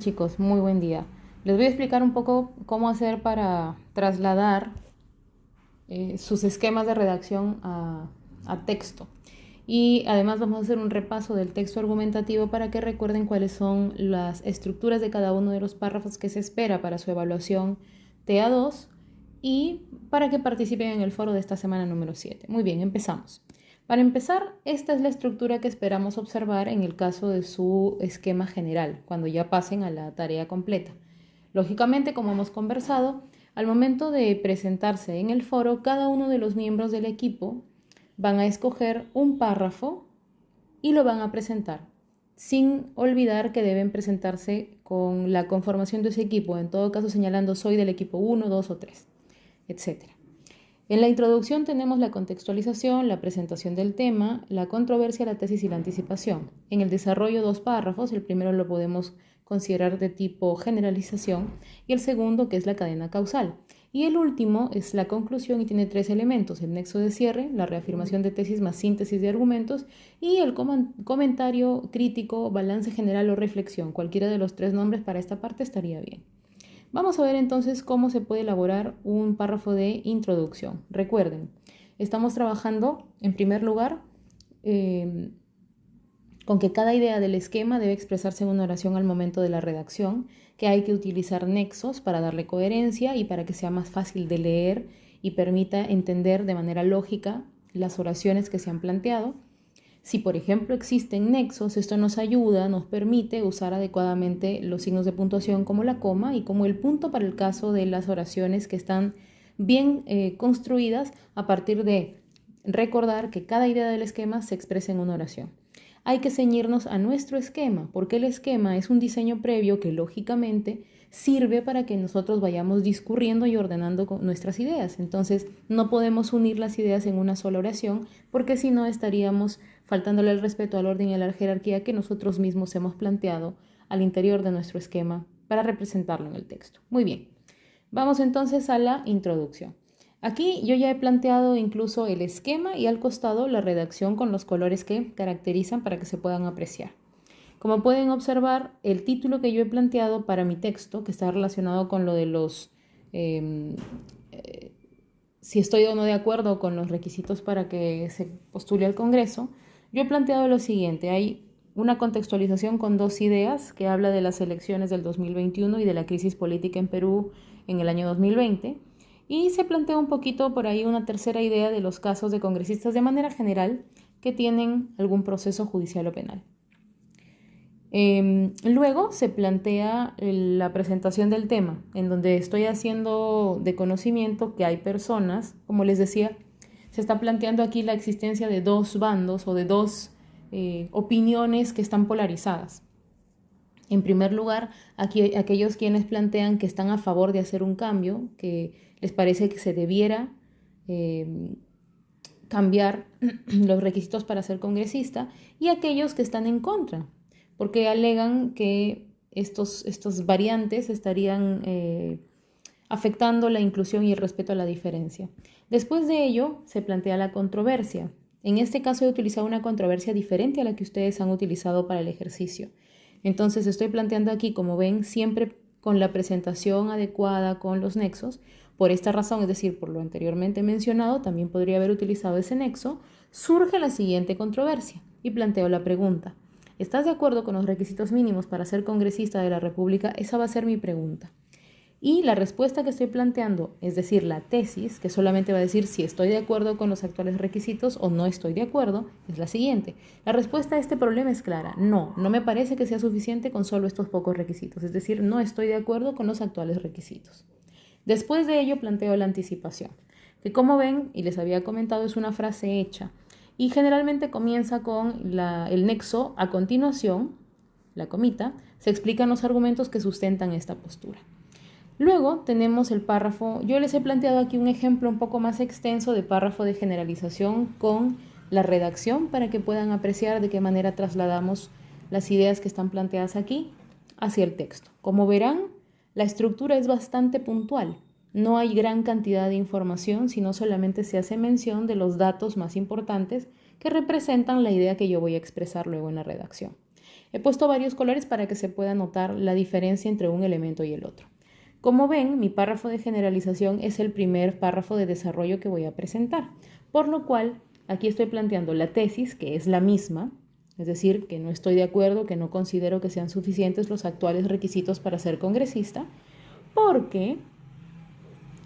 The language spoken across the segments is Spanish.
Chicos, muy buen día. Les voy a explicar un poco cómo hacer para trasladar sus esquemas de redacción a texto. Y además vamos a hacer un repaso del texto argumentativo para que recuerden cuáles son las estructuras de cada uno de los párrafos que se espera para su evaluación TA2 y para que participen en el foro de esta semana número 7. Muy bien, empezamos. Para empezar, esta es la estructura que esperamos observar en el caso de su esquema general, cuando ya pasen a la tarea completa. Lógicamente, como hemos conversado, al momento de presentarse en el foro, cada uno de los miembros del equipo van a escoger un párrafo y lo van a presentar, sin olvidar que deben presentarse con la conformación de ese equipo, en todo caso señalando soy del equipo 1, 2 o 3, etc. En la introducción tenemos la contextualización, la presentación del tema, la controversia, la tesis y la anticipación. En el desarrollo, dos párrafos. El primero lo podemos considerar de tipo generalización y el segundo, que es la cadena causal. Y el último es la conclusión y tiene tres elementos: el nexo de cierre, la reafirmación de tesis más síntesis de argumentos y el comentario crítico, balance general o reflexión. Cualquiera de los tres nombres para esta parte estaría bien. Vamos a ver entonces cómo se puede elaborar un párrafo de introducción. Recuerden, estamos trabajando en primer lugar con que cada idea del esquema debe expresarse en una oración al momento de la redacción, que hay que utilizar nexos para darle coherencia y para que sea más fácil de leer y permita entender de manera lógica las oraciones que se han planteado. Si, por ejemplo, existen nexos, esto nos ayuda, nos permite usar adecuadamente los signos de puntuación como la coma y como el punto para el caso de las oraciones que están bien construidas a partir de recordar que cada idea del esquema se expresa en una oración. Hay que ceñirnos a nuestro esquema, porque el esquema es un diseño previo que lógicamente sirve para que nosotros vayamos discurriendo y ordenando nuestras ideas. Entonces, no podemos unir las ideas en una sola oración, porque si no estaríamos faltándole el respeto al orden y a la jerarquía que nosotros mismos hemos planteado al interior de nuestro esquema para representarlo en el texto. Muy bien, vamos entonces a la introducción. Aquí yo ya he planteado incluso el esquema y al costado la redacción con los colores que caracterizan para que se puedan apreciar. Como pueden observar, el título que yo he planteado para mi texto, que está relacionado con lo de los si estoy o no de acuerdo con los requisitos para que se postule al Congreso, yo he planteado lo siguiente: hay una contextualización con dos ideas que habla de las elecciones del 2021 y de la crisis política en Perú en el año 2020, y se plantea un poquito por ahí una tercera idea de los casos de congresistas de manera general que tienen algún proceso judicial o penal. Luego se plantea la presentación del tema, en donde estoy haciendo de conocimiento que hay personas, como les decía, se está planteando aquí la existencia de dos bandos o de dos opiniones que están polarizadas. En primer lugar, aquí, aquellos quienes plantean que están a favor de hacer un cambio, que les parece que se debiera cambiar los requisitos para ser congresista, y aquellos que están en contra, porque alegan que estos variantes estarían afectando la inclusión y el respeto a la diferencia. Después de ello, se plantea la controversia. En este caso he utilizado una controversia diferente a la que ustedes han utilizado para el ejercicio. Entonces estoy planteando aquí, como ven, siempre con la presentación adecuada, con los nexos. Por esta razón, es decir, por lo anteriormente mencionado, también podría haber utilizado ese nexo. Surge la siguiente controversia y planteo la pregunta: ¿estás de acuerdo con los requisitos mínimos para ser congresista de la República? Esa va a ser mi pregunta. Y la respuesta que estoy planteando, es decir, la tesis, que solamente va a decir si estoy de acuerdo con los actuales requisitos o no estoy de acuerdo, es la siguiente. La respuesta a este problema es clara: no me parece que sea suficiente con solo estos pocos requisitos, es decir, no estoy de acuerdo con los actuales requisitos. Después de ello planteo la anticipación, que como ven y les había comentado es una frase hecha y generalmente comienza con el nexo. A continuación, la comita, se explican los argumentos que sustentan esta postura. Luego tenemos el párrafo. Yo les he planteado aquí un ejemplo un poco más extenso de párrafo de generalización con la redacción para que puedan apreciar de qué manera trasladamos las ideas que están planteadas aquí hacia el texto. Como verán, la estructura es bastante puntual. No hay gran cantidad de información, sino solamente se hace mención de los datos más importantes que representan la idea que yo voy a expresar luego en la redacción. He puesto varios colores para que se pueda notar la diferencia entre un elemento y el otro. Como ven, mi párrafo de generalización es el primer párrafo de desarrollo que voy a presentar, por lo cual aquí estoy planteando la tesis, que es la misma, es decir, que no estoy de acuerdo, que no considero que sean suficientes los actuales requisitos para ser congresista, porque,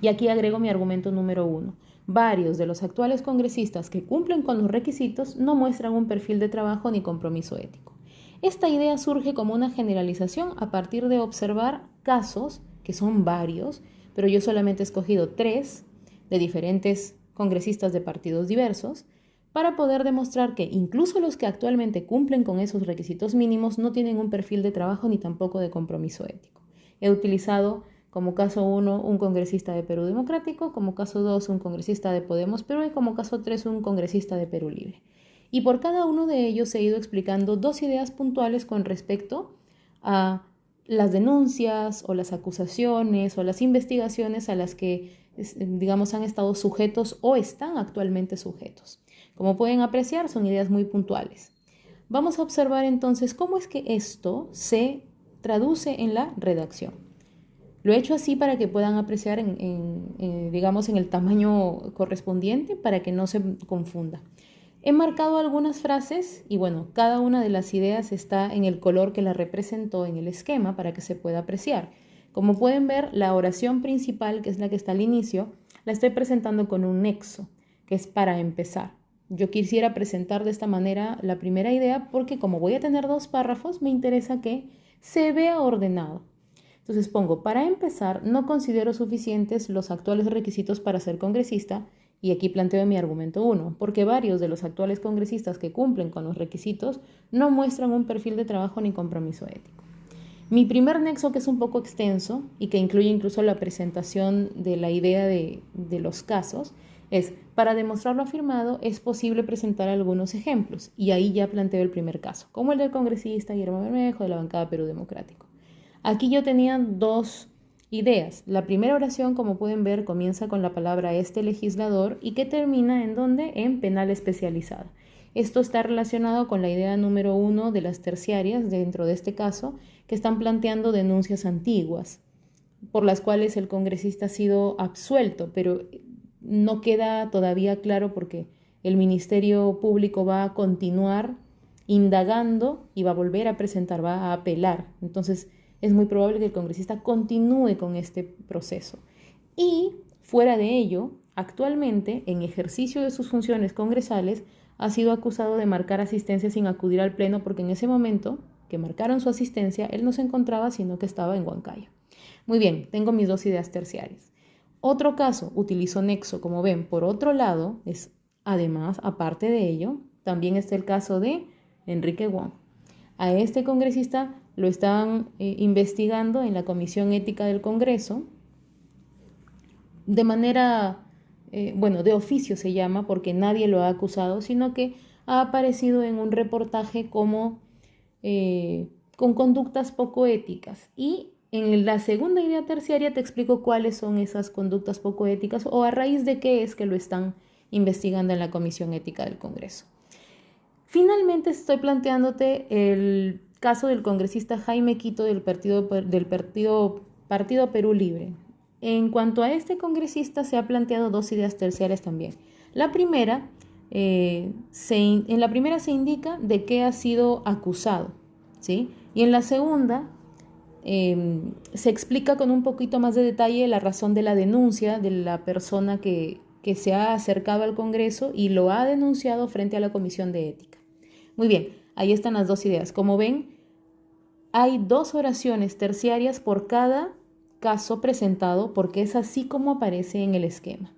y aquí agrego mi argumento número 1, varios de los actuales congresistas que cumplen con los requisitos no muestran un perfil de trabajo ni compromiso ético. Esta idea surge como una generalización a partir de observar casos, que son varios, pero yo solamente he escogido 3 de diferentes congresistas de partidos diversos, para poder demostrar que incluso los que actualmente cumplen con esos requisitos mínimos no tienen un perfil de trabajo ni tampoco de compromiso ético. He utilizado como caso 1 un congresista de Perú Democrático, como caso 2 un congresista de Podemos Perú y como caso 3 un congresista de Perú Libre. Y por cada uno de ellos he ido explicando 2 ideas puntuales con respecto a las denuncias o las acusaciones o las investigaciones a las que, digamos, han estado sujetos o están actualmente sujetos. Como pueden apreciar, son ideas muy puntuales. Vamos a observar entonces cómo es que esto se traduce en la redacción. Lo he hecho así para que puedan apreciar digamos, en el tamaño correspondiente para que no se confunda. He marcado algunas frases y bueno, cada una de las ideas está en el color que la representó en el esquema para que se pueda apreciar. Como pueden ver, la oración principal, que es la que está al inicio, la estoy presentando con un nexo, que es para empezar. Yo quisiera presentar de esta manera la primera idea porque como voy a tener 2 párrafos, me interesa que se vea ordenado. Entonces pongo, para empezar, no considero suficientes los actuales requisitos para ser congresista, y aquí planteo mi argumento 1, porque varios de los actuales congresistas que cumplen con los requisitos no muestran un perfil de trabajo ni compromiso ético. Mi primer nexo, que es un poco extenso y que incluye incluso la presentación de la idea de los casos, es, para demostrar lo afirmado, es posible presentar algunos ejemplos, y ahí ya planteo el primer caso, como el del congresista Guillermo Bermejo de la bancada Perú Democrático. Aquí yo tenía 2 ideas. La primera oración, como pueden ver, comienza con la palabra este legislador y que termina en ¿dónde? En penal especializado. Esto está relacionado con la idea número 1 de las terciarias dentro de este caso, que están planteando denuncias antiguas, por las cuales el congresista ha sido absuelto, pero no queda todavía claro porque el Ministerio Público va a continuar indagando y va a volver a presentar, va a apelar. Entonces, es muy probable que el congresista continúe con este proceso. Y fuera de ello, actualmente, en ejercicio de sus funciones congresales, ha sido acusado de marcar asistencia sin acudir al pleno porque en ese momento que marcaron su asistencia, él no se encontraba, sino que estaba en Huancayo. Muy bien, tengo mis 2 ideas terciarias. Otro caso, utilizo nexo, como ven, por otro lado, es además, aparte de ello, también está el caso de Enrique Wong. A este congresista lo están investigando en la Comisión Ética del Congreso de manera, de oficio se llama, porque nadie lo ha acusado, sino que ha aparecido en un reportaje como con conductas poco éticas. Y en la segunda idea terciaria te explico cuáles son esas conductas poco éticas o a raíz de qué es que lo están investigando en la Comisión Ética del Congreso. Finalmente estoy planteándote el caso del congresista Jaime Quito del Partido Perú Libre. En cuanto a este congresista se ha planteado 2 ideas terciarias también. La primera, en la primera se indica de qué ha sido acusado, ¿sí? Y en la segunda se explica con un poquito más de detalle la razón de la denuncia de la persona que se ha acercado al Congreso y lo ha denunciado frente a la Comisión de Ética. Muy bien, ahí están las 2 ideas. Como ven, hay 2 oraciones terciarias por cada caso presentado porque es así como aparece en el esquema.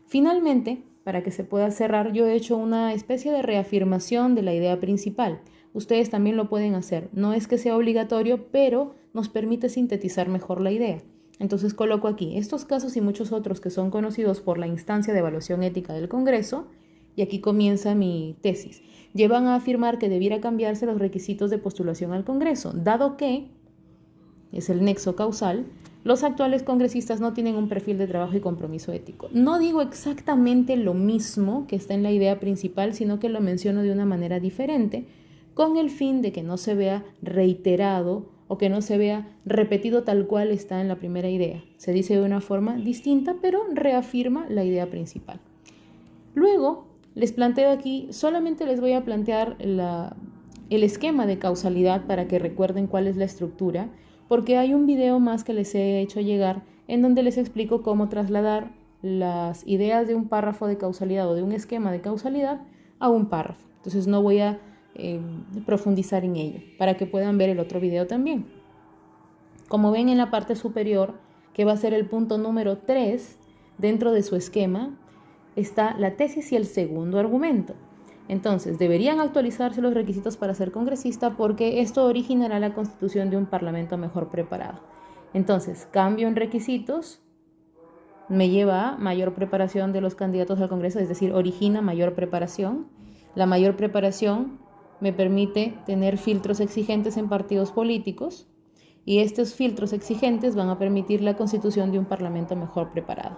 Finalmente, para que se pueda cerrar, yo he hecho una especie de reafirmación de la idea principal. Ustedes también lo pueden hacer. No es que sea obligatorio, pero nos permite sintetizar mejor la idea. Entonces coloco aquí estos casos y muchos otros que son conocidos por la instancia de evaluación ética del Congreso, y aquí comienza mi tesis. Llevan a afirmar que debiera cambiarse los requisitos de postulación al Congreso, dado que, es el nexo causal, los actuales congresistas no tienen un perfil de trabajo y compromiso ético. No digo exactamente lo mismo que está en la idea principal, sino que lo menciono de una manera diferente, con el fin de que no se vea reiterado o que no se vea repetido tal cual está en la primera idea. Se dice de una forma distinta, pero reafirma la idea principal. Luego, les planteo aquí, solamente les voy a plantear el esquema de causalidad para que recuerden cuál es la estructura, porque hay un video más que les he hecho llegar en donde les explico cómo trasladar las ideas de un párrafo de causalidad o de un esquema de causalidad a un párrafo. Entonces no voy a profundizar en ello, para que puedan ver el otro video también. Como ven en la parte superior, que va a ser el punto número 3, dentro de su esquema, está la tesis y el segundo argumento. Entonces, deberían actualizarse los requisitos para ser congresista porque esto originará la constitución de un parlamento mejor preparado. Entonces, cambio en requisitos me lleva a mayor preparación de los candidatos al Congreso, es decir, origina mayor preparación. La mayor preparación me permite tener filtros exigentes en partidos políticos y estos filtros exigentes van a permitir la constitución de un parlamento mejor preparado.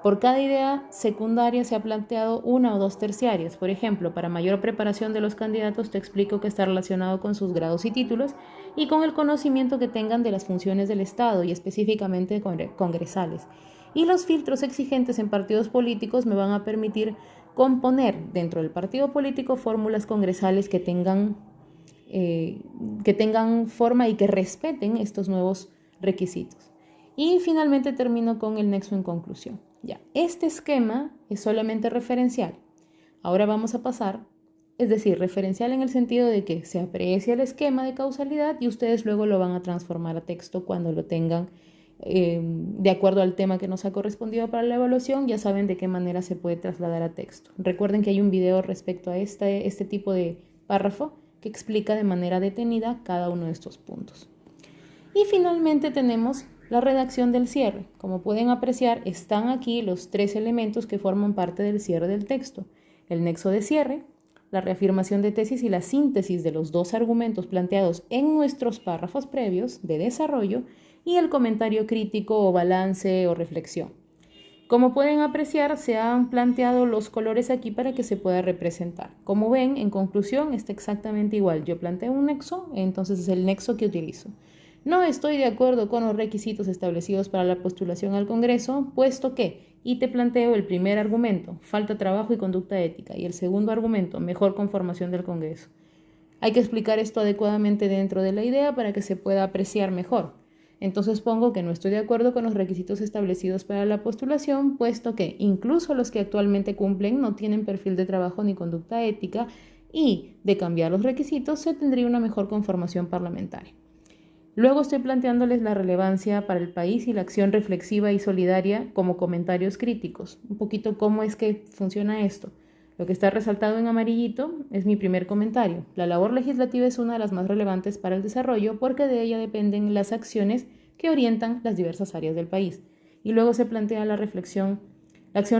Por cada idea secundaria se ha planteado una o dos terciarias. Por ejemplo, para mayor preparación de los candidatos te explico que está relacionado con sus grados y títulos y con el conocimiento que tengan de las funciones del Estado y específicamente congresales. Y los filtros exigentes en partidos políticos me van a permitir componer dentro del partido político fórmulas congresales que tengan forma y que respeten estos nuevos requisitos. Y finalmente termino con el nexo en conclusión. Ya, este esquema es solamente referencial. Ahora vamos a pasar, es decir, referencial en el sentido de que se aprecia el esquema de causalidad y ustedes luego lo van a transformar a texto cuando lo tengan de acuerdo al tema que nos ha correspondido para la evaluación. Ya saben de qué manera se puede trasladar a texto. Recuerden que hay un video respecto a este tipo de párrafo que explica de manera detenida cada uno de estos puntos. Y finalmente tenemos la redacción del cierre. Como pueden apreciar, están aquí los 3 elementos que forman parte del cierre del texto: el nexo de cierre, la reafirmación de tesis y la síntesis de los 2 argumentos planteados en nuestros párrafos previos de desarrollo, y el comentario crítico o balance o reflexión. Como pueden apreciar, se han planteado los colores aquí para que se pueda representar. Como ven, en conclusión, está exactamente igual. Yo planteo un nexo, entonces es el nexo que utilizo. No estoy de acuerdo con los requisitos establecidos para la postulación al Congreso, puesto que, y te planteo el primer argumento, falta trabajo y conducta ética, y el segundo argumento, mejor conformación del Congreso. Hay que explicar esto adecuadamente dentro de la idea para que se pueda apreciar mejor. Entonces pongo que no estoy de acuerdo con los requisitos establecidos para la postulación, puesto que incluso los que actualmente cumplen no tienen perfil de trabajo ni conducta ética, y de cambiar los requisitos se tendría una mejor conformación parlamentaria. Luego estoy planteándoles la relevancia para el país y la acción reflexiva y solidaria como comentarios críticos. Un poquito cómo es que funciona esto. Lo que está resaltado en amarillito es mi primer comentario. La labor legislativa es una de las más relevantes para el desarrollo porque de ella dependen las acciones que orientan las diversas áreas del país. Y luego se plantea la acción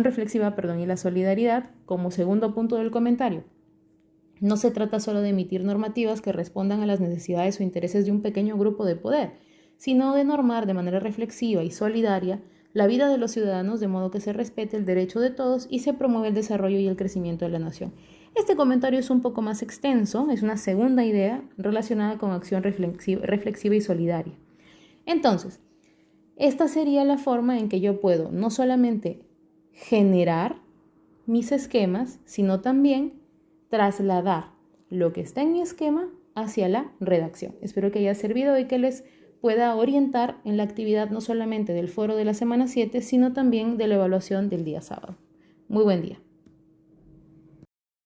reflexiva y la solidaridad como segundo punto del comentario. No se trata solo de emitir normativas que respondan a las necesidades o intereses de un pequeño grupo de poder, sino de normar de manera reflexiva y solidaria la vida de los ciudadanos de modo que se respete el derecho de todos y se promueve el desarrollo y el crecimiento de la nación. Este comentario es un poco más extenso, es una segunda idea relacionada con acción reflexiva y solidaria. Entonces, esta sería la forma en que yo puedo no solamente generar mis esquemas, sino también trasladar lo que está en mi esquema hacia la redacción. Espero que haya servido y que les pueda orientar en la actividad no solamente del foro de la semana 7, sino también de la evaluación del día sábado. Muy buen día.